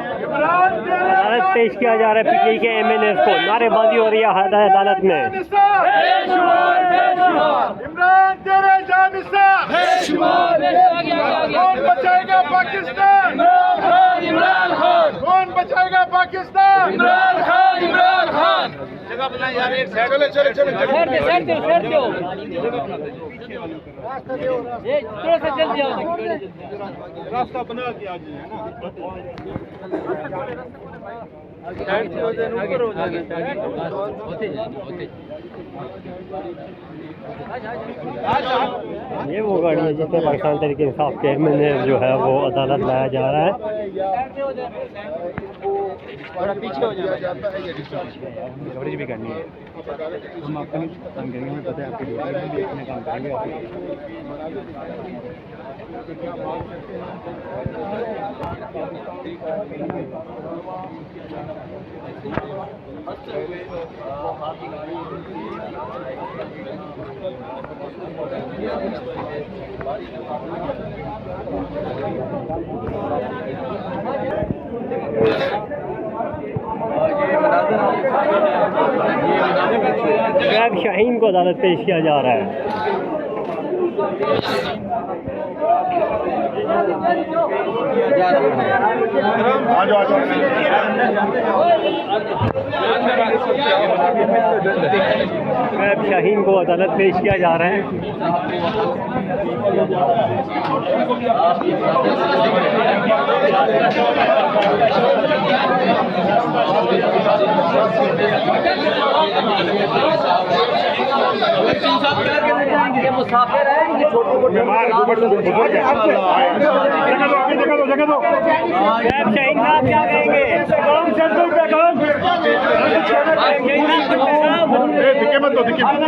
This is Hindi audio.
अदालत पेश किया जा रहा है पीटीआई के एमएनएस को। नारेबाजी हो रही है अदालत में। इमरान तेरे जानिसाब कौन बचाएगा पाकिस्तान? इमरान खान। कौन बचाएगा पाकिस्तान? इमरान खान। इमरान खान। जगह बनाए यार, एक साइड। चले चले चले साइड दो ये थोड़ा सा चल जाओ, रास्ता बना दिया जी, है ना। ये वो गाड़ी है जिसमें पाकिस्तान तहरीक इंसाफ के एमएनएस जो है वो अदालत लाया जा रहा है। पीछे हो जाता है ये कवरेज भी करनी है। हम आपका नहीं काम करेंगे, हमें पता है आपकी ड्यूटी है, हम भी अपने काम करेंगे। शोएब शाहीन को अदालत पेश किया जा रहा है। शोएब शाहीन को अदालत पेश किया जा रहा है। ये मुसाफिर है, ये छोटे मोटे शोएब शाहीन साहब क्या कहेंगे? दिखे मत दो, दिखे मत।